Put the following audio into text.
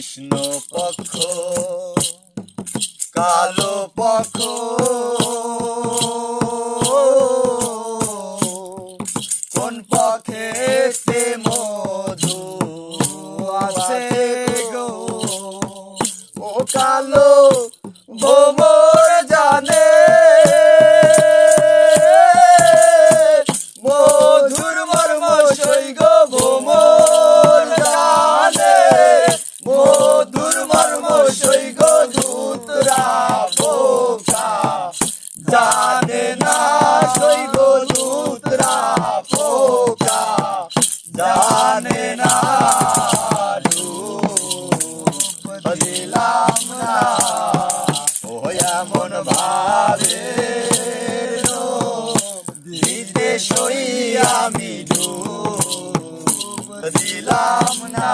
কৃষ্ণ পক্ষ কালো পক্ষ কোন পক্ষেতে মধু আছে গো ও কালো ভোমর জানে মধুর মর্ম সই গো ভোমর জানে মধুর মর্ম সই গো দূতরা পোকা জানে না সই গো দূতরা পোকা জানে না রূপ দিলাম না ও এমন ভাবে দিতে সই আমি ডুব দিলাম না।